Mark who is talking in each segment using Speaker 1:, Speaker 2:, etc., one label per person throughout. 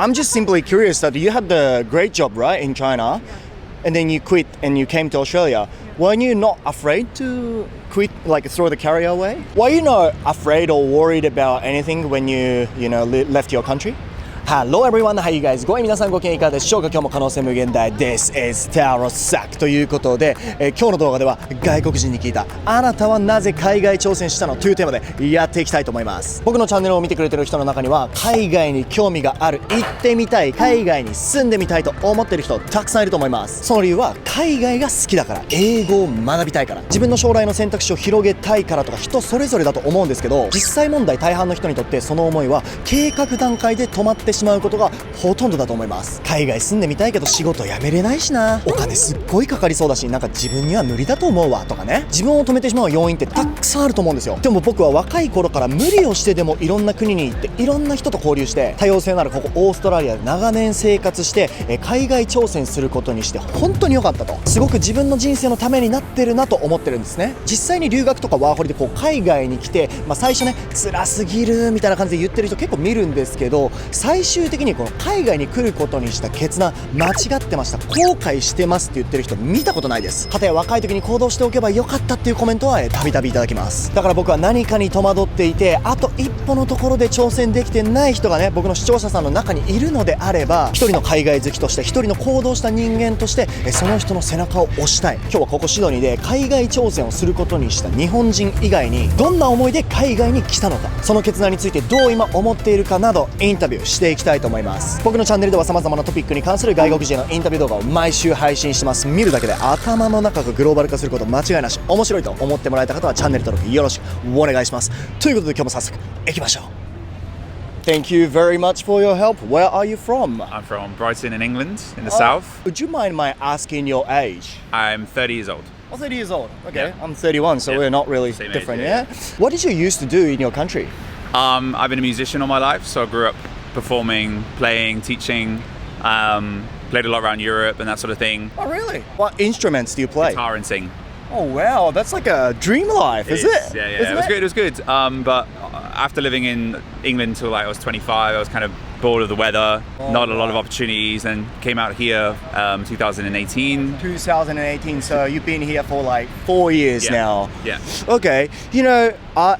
Speaker 1: I'm just simply curious that you had the great job, right, in China, and then you quit and you came to Australia. Weren't you not afraid to quit, like throw the career away? Were you not afraid or worried about anything when you left your country? Hello everyone, how you guys going? 皆さんご機嫌いかがでしょうか？今日も可能性無限大 This is タロサックということで、今日の動画では外国人に聞いたあなたはなぜ海外挑戦したのというテーマでやっていきたいと思います。僕のチャンネルを見てくれてる人の中には海外に興味がある、行ってみたい、海外に住んでみたいと思ってる人たくさんいると思います。その理由は海外が好きだから、英語を学びたいから、自分の将来の選択肢を広げたいからとか、人それぞれだと思うんですけど、実際問題大半の人にとってその思いは計画段階で止まってしまうことがほとんどだと思います。海外住んでみたいけど仕事辞めれないしな、お金すっごいかかりそうだし、なんか自分には無理だと思うわとかね、自分を止めてしまう要因ってたくさんあると思うんですよ。でも僕は若い頃から無理をしてでもいろんな国に行っていろんな人と交流して、多様性のあるここオーストラリアで長年生活して海外挑戦することにして本当に良かったと、すごく自分の人生のためになってるなと思ってるんですね。実際に留学とかワーホリでこう海外に来て、最初ね辛すぎるみたいな感じで言ってる人結構見るんですけど、最終的にこの海外に来ることにした決断間違ってました、後悔してますって言ってる人見たことないです。かたや若い時に行動しておけばよかったっていうコメントはたびたびいただきます。だから僕は何かに戸惑っていて、あと一歩のところで挑戦できてない人がね、僕の視聴者さんの中にいるのであれば、一人の海外好きとして、一人の行動した人間としてその人の背中を押したい。今日はここシドニーで海外挑戦をすることにした日本人以外にどんな思いで海外に来たのか、その決断についてどう今思っているかなどインタビューしていきたいと思います。僕のチャンネルでは様々なトピックに関する外国人へのインタビュー動画を毎週配信してます。見るだけで頭の中がグローバル化すること間違いなし。面白いと思ってもらえた方はチャンネル登録よろしくお願いします。ということで今日も早速行きましょう。Thank you very much for your help. Where are you from?
Speaker 2: I'm from Brighton in England, in the south.
Speaker 1: Would you mind my asking your age?
Speaker 2: I'm 30 years old.
Speaker 1: Oh, 30 years old. Okay,
Speaker 2: Yeah.
Speaker 1: I'm 31, so
Speaker 2: Yeah.
Speaker 1: we're not really
Speaker 2: Same age,
Speaker 1: different,
Speaker 2: yeah.
Speaker 1: What did you used to do in your country?
Speaker 2: I've been a musician all my life, so I grew up performing, playing, teaching, played a lot around Europe and that sort of thing.
Speaker 1: Oh, really? What instruments do you play?
Speaker 2: Guitar and sing.
Speaker 1: Oh, wow, that's like a dream life, is it?
Speaker 2: Yeah,
Speaker 1: Isn't
Speaker 2: it was good. But after living in England till I was 25, I was kind of bored of the weather, not a lot of opportunities, and came out here 2018.
Speaker 1: 2018, so you've been here for like 4 years now.
Speaker 2: Yeah.
Speaker 1: Okay,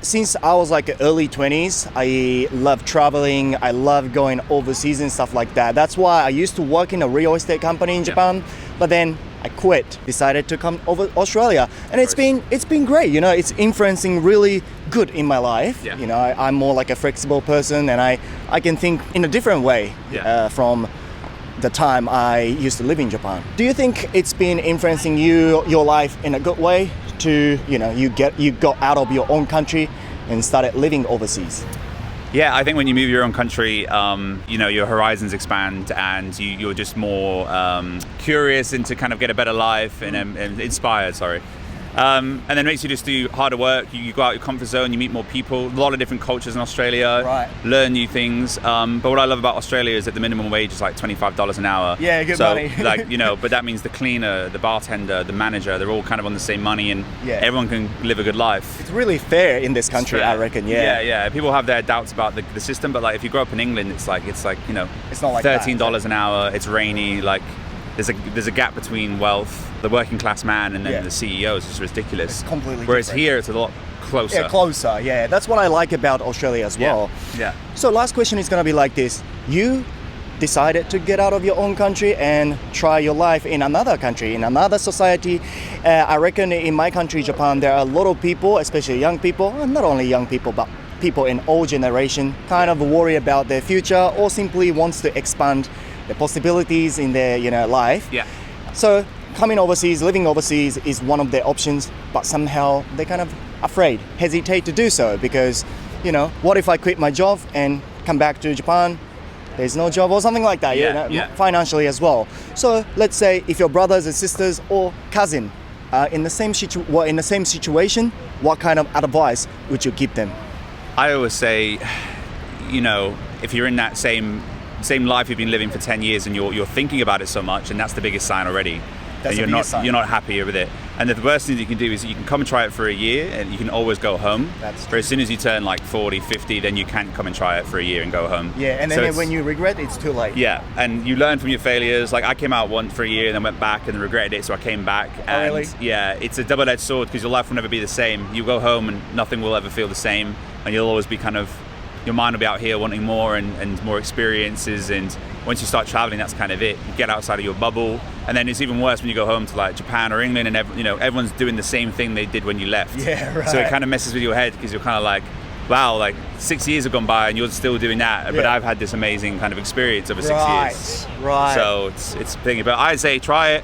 Speaker 1: since I was like early 20s, I love traveling, I love going overseas and stuff like that. That's why I used to work in a real estate company in Japan, but then I quit, decided to come over Australia, and it's been great. It's influencing really good in my life.
Speaker 2: Yeah.
Speaker 1: I'm more like a flexible person, and I can think in a different way from the time I used to live in Japan. Do you think it's been influencing your life in a good way? To you got out of your own country and started living overseas.
Speaker 2: Yeah, I think when you move your own country, your horizons expand and you're just more curious and to kind of get a better life and inspired, and then it makes you just do harder work. You go out your comfort zone, you meet more people, a lot of different cultures in Australia,
Speaker 1: right.
Speaker 2: Learn new things. But what I love about Australia is that the minimum wage is like $25 an hour.
Speaker 1: Yeah, good money.
Speaker 2: But that means the cleaner, the bartender, the manager, they're all kind of on the same money, and everyone can live a good life.
Speaker 1: It's really fair in this country, I reckon.
Speaker 2: Yeah. People have their doubts about the system, but like if you grow up in England, it's like
Speaker 1: it's not like
Speaker 2: $13 an hour. It's rainy. Like there's a gap between wealth, the working class man, and then the CEOs. It's ridiculous.
Speaker 1: It's completely
Speaker 2: Whereas
Speaker 1: different.
Speaker 2: here, it's a lot closer.
Speaker 1: Yeah, closer. Yeah, that's what I like about Australia as well.
Speaker 2: Yeah.
Speaker 1: So last question is gonna be like this: you decided to get out of your own country and try your life in another country, in another society. I reckon in my country, Japan, there are a lot of people, especially young people, not only young people, but people in all generation, kind of worry about their future or simply wants to expand the possibilities in their life.
Speaker 2: Yeah.
Speaker 1: So coming overseas, living overseas is one of their options, but somehow they're kind of afraid, hesitate to do so because, what if I quit my job and come back to Japan? There's no job or something like that, financially as well. So let's say if your brothers and sisters or cousin are in the same situation, what kind of advice would you give them?
Speaker 2: I always say, if you're in that same life you've been living for 10 years and you're thinking about it so much, and that's the biggest sign already.
Speaker 1: That's
Speaker 2: and
Speaker 1: the biggest sign.
Speaker 2: you're not happy with it. And the worst thing you can do is you can come and try it for a year and you can always go home.
Speaker 1: That's
Speaker 2: but as soon as you turn like 40, 50, then you can't come and try it for a year and go home.
Speaker 1: Yeah, and then when you regret, it's too late.
Speaker 2: Yeah, and you learn from your failures. Like I came out once for a year and then went back and regretted it, so I came back. And
Speaker 1: really?
Speaker 2: Yeah, it's a double-edged sword because your life will never be the same. You go home and nothing will ever feel the same, and you'll always be your mind will be out here wanting more and more experiences, and once you start traveling, that's kind of it. You get outside of your bubble, and then it's even worse when you go home to like Japan or England and everyone's doing the same thing they did when you left.
Speaker 1: Yeah, right.
Speaker 2: So it kind of messes with your head because you're kind of like, wow, like 6 years have gone by and you're still doing that, but I've had this amazing kind of experience over 6 years.
Speaker 1: Right.
Speaker 2: So it's thinking, but I'd say try it.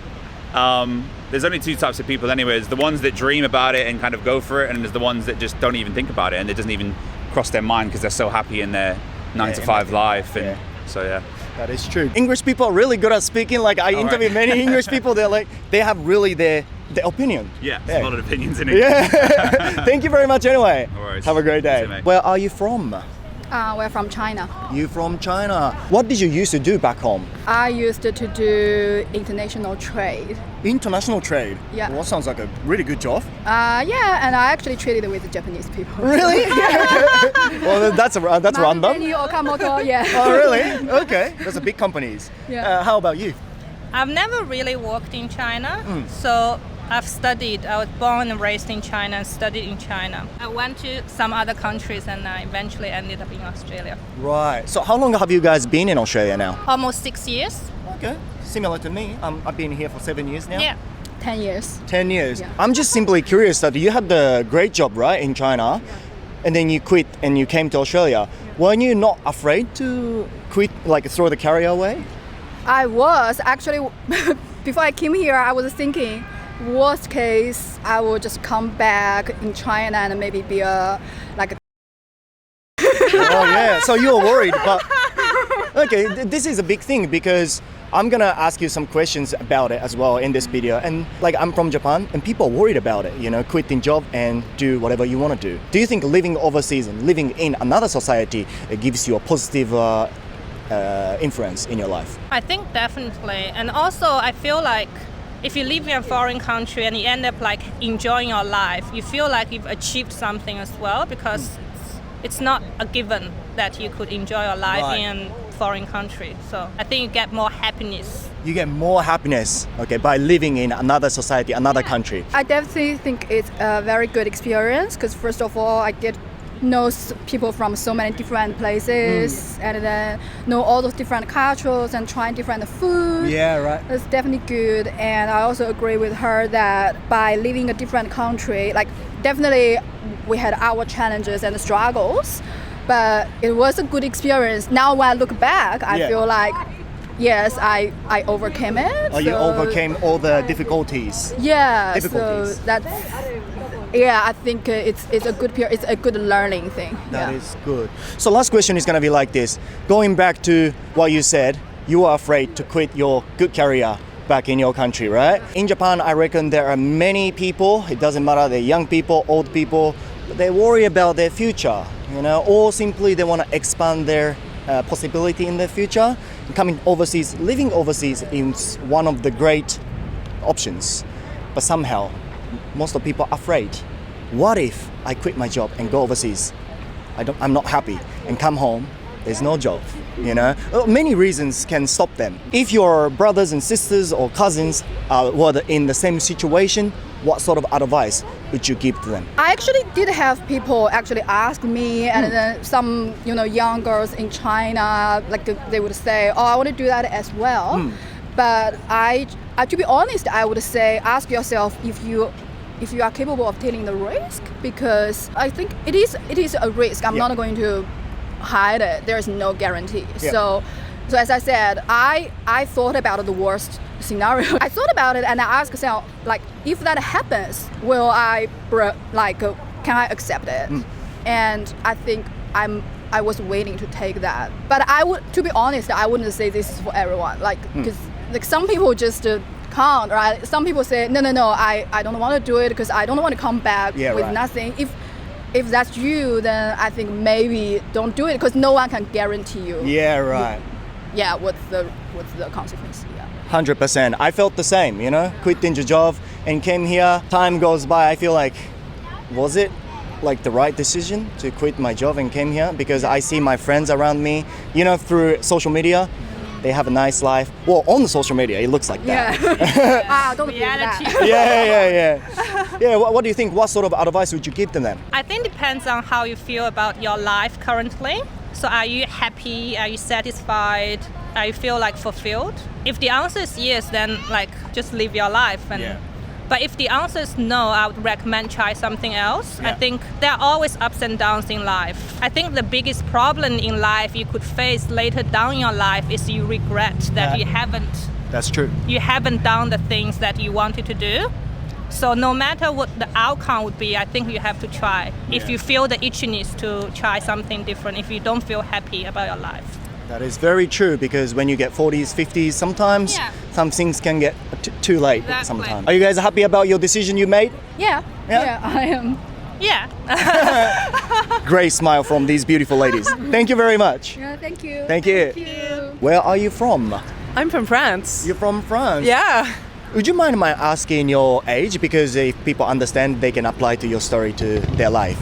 Speaker 2: There's only two types of people anyway. There's the ones that dream about it and kind of go for it, and there's the ones that just don't even think about it and it doesn't even cross their mind because they're so happy in their 9 to 5 life. And so yeah.
Speaker 1: That is true. English people are really good at speaking. Like I interview many English people. They have really their opinion.
Speaker 2: Yeah, there's a lot of opinions in it.
Speaker 1: Yeah. Thank you very much anyway.
Speaker 2: No worries.
Speaker 1: Have a great day.
Speaker 2: See you, mate.
Speaker 1: Where are you from?
Speaker 3: We're from China.
Speaker 1: You from China. What did you used to do back home?
Speaker 3: I used to do international trade.
Speaker 1: International trade?
Speaker 3: Yeah.
Speaker 1: Well, that sounds like a really good job.
Speaker 3: Yeah, and I actually traded with Japanese people.
Speaker 1: Really? Well, that's random.
Speaker 3: Many Okamoto, yeah.
Speaker 1: Oh, really? Okay. Those are big companies.
Speaker 3: Yeah.
Speaker 1: How about you?
Speaker 4: I've never really worked in China, so I've studied. I was born and raised in China and studied in China. I went to some other countries and I eventually ended up in Australia.
Speaker 1: Right. So how long have you guys been in Australia now?
Speaker 4: Almost 6 years.
Speaker 1: Okay. Similar to me. I've been here for 7 years now.
Speaker 4: Yeah.
Speaker 3: 10 years.
Speaker 1: 10 years.
Speaker 3: Yeah.
Speaker 1: I'm just simply curious that you had the great job, right, in China, and then you quit and you came to Australia. Weren't you not afraid to quit, like throw the career away?
Speaker 3: I was actually, before I came here, I was thinking, worst case, I will just come back in China and maybe be a
Speaker 1: Oh yeah, so you were worried, but okay, this is a big thing because I'm gonna ask you some questions about it as well in this video. And like I'm from Japan and people are worried about it, quitting job and do whatever you want to do. Do you think living overseas and living in another society gives you a positive influence in your life?
Speaker 4: I think definitely. And also I feel like if you live in a foreign country and you end up like enjoying your life, you feel like you've achieved something as well because it's not a given that you could enjoy your life in a foreign country. So I think you get more happiness.
Speaker 1: You get more happiness, okay, by living in another society, another country.
Speaker 3: I definitely think it's a very good experience because first of all, I get know people from so many different places and then know all those different cultures and trying different food.
Speaker 1: Yeah, right.
Speaker 3: It's definitely good. And I also agree with her that by living a different country, like definitely we had our challenges and struggles, but it was a good experience. Now when I look back, I feel like yes, I overcame it.
Speaker 1: Oh, you overcame all the difficulties.
Speaker 3: Yeah,
Speaker 1: Difficulties.
Speaker 3: so that's I think it's a good it's a good learning thing.
Speaker 1: That is good. So last question is gonna be like this. Going back to what you said, you were afraid to quit your good career back in your country, right? In Japan, I reckon there are many people, it doesn't matter, they're young people, old people, but they worry about their future, or simply they want to expand their possibility in the future. Coming overseas, living overseas is one of the great options. But somehow, most of people are afraid. What if I quit my job and go overseas? I'm not happy and come home, there's no job, Many reasons can stop them. If your brothers and sisters or cousins were in the same situation, what sort of advice would you give to them?
Speaker 3: I actually did have people actually ask me, and then some young girls in China, like they would say, "Oh, I want to do that as well." But I, to be honest, I would say ask yourself if you are capable of taking the risk, because I think it is a risk. I'm not going to hide it. There is no guarantee. So as I said, I thought about the worst scenario. I thought about it and I asked myself, like, if that happens, will I can I accept it? And I think I was waiting to take that. But to be honest, I wouldn't say this is for everyone. Because some people just can't, right? Some people say, no, I don't want to do it because I don't want to come back with nothing. If that's you, then I think maybe don't do it because no one can guarantee you.
Speaker 1: Yeah, right.
Speaker 3: yeah, what's the consequence? Yeah.
Speaker 1: 100%. I felt the same, you know, quitting the job and came here. Time goes by, I feel like, was it like the right decision to quit my job and came here? Because I see my friends around me, you know, through social media, they have a nice life. Well, on the social media, it looks like that.
Speaker 3: Yeah. Don't do that.
Speaker 1: Yeah, what do you think? What sort of advice would you give to them?
Speaker 4: I think depends on how you feel about your life currently. So are you happy? Are you satisfied? Are you feel like fulfilled? If the answer is yes, then like just live your life. But if the answer is no, I would recommend try something else.
Speaker 1: Yeah.
Speaker 4: I think there are always ups and downs in life. I think the biggest problem in life you could face later down in your life is you regret that
Speaker 1: That's true.
Speaker 4: you haven't done the things that you wanted to do. So no matter what the outcome would be, I think you have to try. If you feel the itchiness to try something different, if you don't feel happy about your life.
Speaker 1: That is very true because when you get 40s, 50s, sometimes some things can get too late
Speaker 4: Exactly.
Speaker 1: sometimes. Are you guys happy about your decision you made?
Speaker 3: Yeah, I am.
Speaker 4: Yeah.
Speaker 1: Great smile from these beautiful ladies. Thank you very much.
Speaker 3: Yeah, thank you.
Speaker 1: Thank you. Where are you from?
Speaker 5: I'm from France.
Speaker 1: You're from France?
Speaker 5: Yeah.
Speaker 1: Would you mind my asking your age? Because if people understand, they can apply to your story to their life.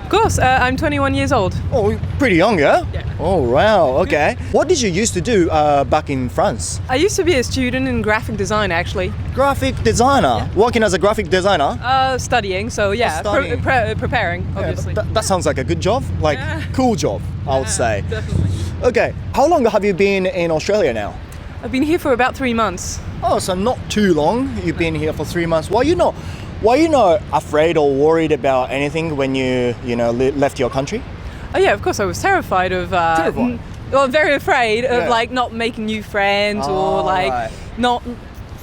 Speaker 5: Of course, I'm 21 years old.
Speaker 1: Oh, pretty young, yeah?
Speaker 5: Yeah.
Speaker 1: Oh, wow, okay. What did you used to do back in France?
Speaker 5: I used to be a student in graphic design, actually.
Speaker 1: Graphic designer? Working as a graphic designer?
Speaker 5: Studying, so yeah,
Speaker 1: studying.
Speaker 5: preparing, obviously.
Speaker 1: That sounds like a good job, like cool job, I would say.
Speaker 5: Definitely.
Speaker 1: Okay, how long have you been in Australia now?
Speaker 5: I've been here for about 3 months.
Speaker 1: Oh, so not too long. You've been here for 3 months. Why you not afraid or worried about anything when you left your country?
Speaker 5: Oh yeah, of course, I was terrified of...
Speaker 1: Terrified?
Speaker 5: Well, very afraid of
Speaker 1: Yeah.
Speaker 5: like not making new friends or like
Speaker 1: right.
Speaker 5: not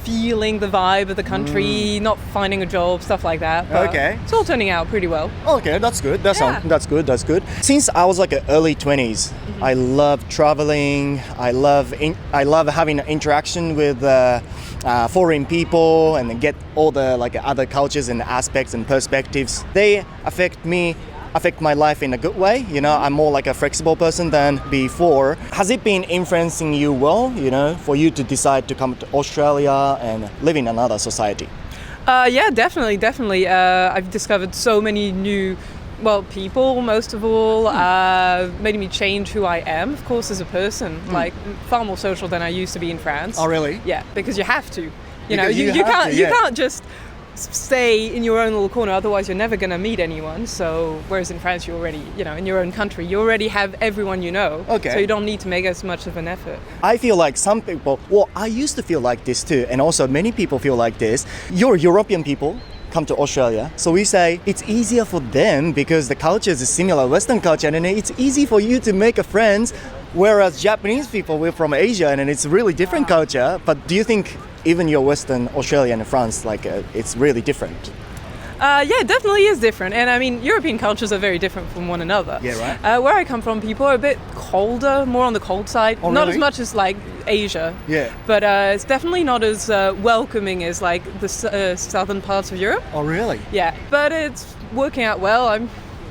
Speaker 5: feeling the vibe of the country, not finding a job, stuff like that. But
Speaker 1: Okay.
Speaker 5: it's all turning out pretty well.
Speaker 1: Okay, that's good. That's
Speaker 5: Yeah.
Speaker 1: That's good. Since I was like early 20s, I love traveling. I love having an interaction with foreign people and get all the like other cultures and aspects and perspectives. They affect my life in a good way. You know, I'm more like a flexible person than before. Has it been influencing you well, for you to decide to come to Australia and live in another society?
Speaker 5: Yeah, definitely. I've discovered so many new, people, most of all, made me change who I am, of course, as a person. Like, far more social than I used to be in France.
Speaker 1: Oh, really?
Speaker 5: Yeah, because you have to.
Speaker 1: Because you
Speaker 5: can't just stay in your own little corner, otherwise you're never going to meet anyone. So whereas in France you already, in your own country, you already have everyone you know.
Speaker 1: Okay.
Speaker 5: So you don't need to make as much of an effort.
Speaker 1: I feel like some people, I used to feel like this too, and also many people feel like this. You're European people come to Australia, so we say it's easier for them because the culture is similar Western culture, and it's easy for you to make a friends. Whereas Japanese people, we're from Asia, and it's really different culture. But do you think even your Western Australia and France, it's really different?
Speaker 5: Yeah, it definitely is different. And I mean, European cultures are very different from one another.
Speaker 1: Yeah, right.
Speaker 5: Where I come from, people are a bit colder, more on the cold side.
Speaker 1: Oh,
Speaker 5: not
Speaker 1: really?
Speaker 5: as much as like Asia.
Speaker 1: Yeah.
Speaker 5: But it's definitely not as welcoming as like the southern parts of Europe.
Speaker 1: Oh, really?
Speaker 5: Yeah, but it's working out well. I'm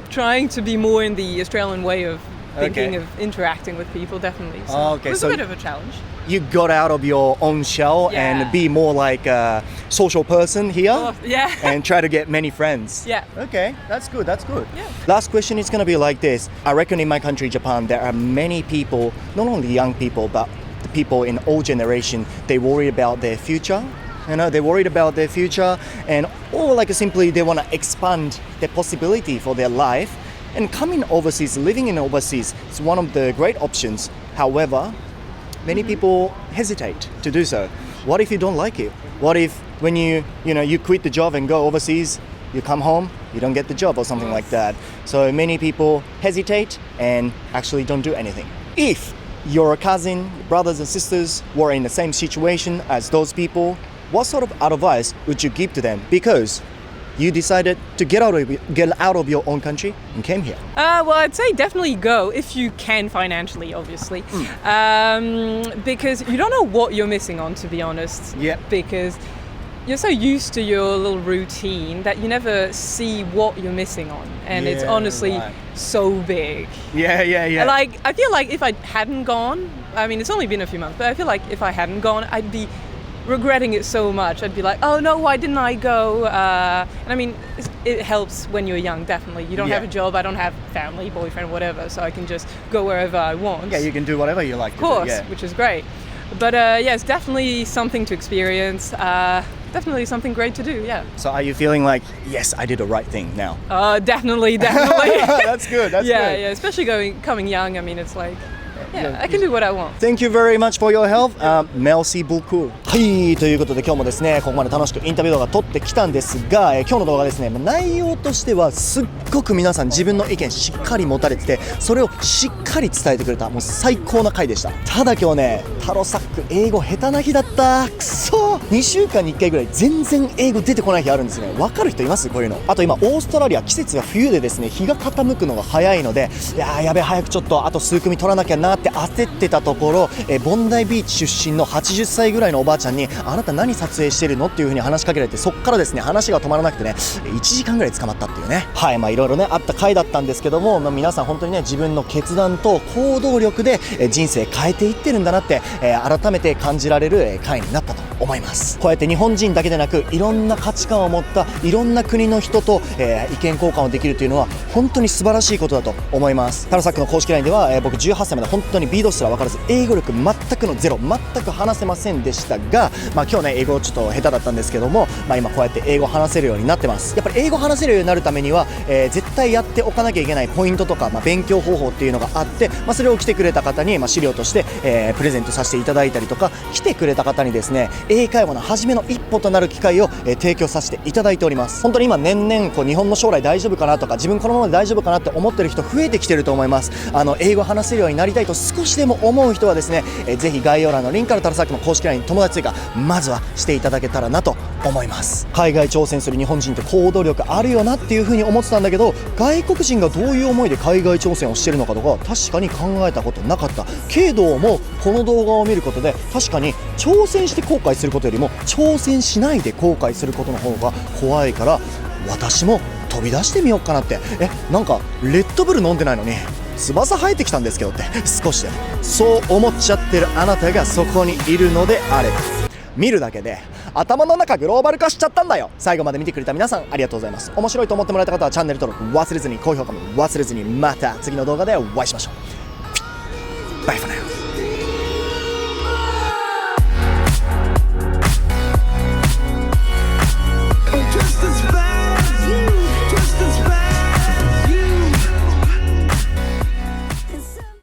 Speaker 5: trying to be more in the Australian way of thinking of interacting with people, definitely. So
Speaker 1: Okay,
Speaker 5: it was
Speaker 1: so
Speaker 5: a bit of a challenge.
Speaker 1: You got out of your own shell and be more like a social person here.
Speaker 5: Oh, yeah.
Speaker 1: And try to get many friends.
Speaker 5: Yeah.
Speaker 1: Okay, that's good.
Speaker 5: Yeah.
Speaker 1: Last question is going to be like this. I reckon in my country, Japan, there are many people, not only young people, but the people in old generation, they worry about their future. They're worried about their future or simply they want to expand their possibility for their life. And coming overseas, living in overseas is one of the great options. However, many people hesitate to do so. What if you don't like it? What if when you quit the job and go overseas, you come home, you don't get the job or something like that? So many people hesitate and actually don't do anything. If your cousin, brothers and sisters were in the same situation as those people, what sort of advice would you give to them? Because you decided to get out of your own country and came here.
Speaker 5: Well, I'd say definitely go if you can financially, obviously, because you don't know what you're missing on, to be honest.
Speaker 1: Yeah.
Speaker 5: Because you're so used to your little routine that you never see what you're missing on, and it's honestly so big.
Speaker 1: Yeah.
Speaker 5: Like I feel like if I hadn't gone, I mean it's only been a few months, but I feel like if I hadn't gone, I'd be regretting it so much. I'd be like, oh no, why didn't I go? And I mean, it helps when you're young, definitely. You don't have a job, I don't have family, boyfriend, whatever, so I can just go wherever I want.
Speaker 1: Yeah, you can do whatever you like.
Speaker 5: Of course, which is great. But yeah, it's definitely something to experience. Definitely something great to do, yeah.
Speaker 1: So are you feeling like, yes, I did the right thing now?
Speaker 5: Definitely.
Speaker 1: That's good, that's good.
Speaker 5: Yeah, especially coming young, I mean, it's like, yeah, I can do what I want.
Speaker 1: Thank you very much for your help. Merci beaucoup. はい、ということで今日もですね、ここまで楽しくインタビュー動画撮ってきたんですが、今日の動画ですね、内容としてはすっごく皆さん自分の意見しっかり持たれてて、それをしっかり伝えてくれた、もう最高な回でした。ただ今日ね、タロサック英語下手な日だった。くそー。2週間に1回ぐらい全然英語出てこない日あるんですね。わかる人います？こういうの。あと今オーストラリア季節が冬でですね、日が傾くのが早いので、やべえ早くちょっとあと数組取らなきゃなって焦ってたところ、ボンダイビーチ出身の80歳ぐらいのおばあちゃんに、あなた何撮影してるのっていう風に話しかけられて、そっからですね話が止まらなくてね、1時間ぐらい捕まったっていうね。はい、まあいろいろねあった回だったんですけども、皆さん本当にね自分の決断と行動力で人生変えていってるんだなって、改めて感じられる回になったと思います。こうやって日本人だけでなくいろんな価値観を持ったいろんな国の人と、意見交換をできるというのは本当に素晴らしいことだと思います。タロサックの公式 LINE では、僕18歳まで本当に B 動詞すら分からず英語力全くのゼロ、全く話せませんでしたが、今日ね英語ちょっと下手だったんですけども、今こうやって英語話せるようになってます。やっぱり英語話せるようになるためには、絶対やっておかなきゃいけないポイントとか、勉強方法っていうのがあって、それを来てくれた方に、資料として、プレゼントさせていただいたりとか、来てくれた方にですね英会話の初めの一歩となる機会を、提供させていただいております。本当に今年々日本の将来大丈夫かなとか、自分このままで大丈夫かなって思ってる人増えてきてると思います。英語話せるようになりたいと少しでも思う人はですね、ぜひ概要欄のリンクからタロサックの公式 LINE 友達追加まずはしていただけたらなと思います。海外挑戦する日本人って行動力あるよなっていう風に思ってたんだけど、外国人がどういう思いで海外挑戦をしてるのかとか確かに考えたことなかったけども、この動画を見ることで確かに挑戦して後悔することよりも挑戦しないで後悔することの方が怖いから、私も飛び出してみようかなって。なんかレッドブル飲んでないのに翼生えてきたんですけどって少しでもそう思っちゃってるあなたがそこにいるのであれば、見るだけで頭の中グローバル化しちゃったんだよ。最後まで見てくれた皆さんありがとうございます。面白いと思ってもらえた方はチャンネル登録忘れずに、高評価も忘れずに、また次の動画でお会いしましょう。バイバイ。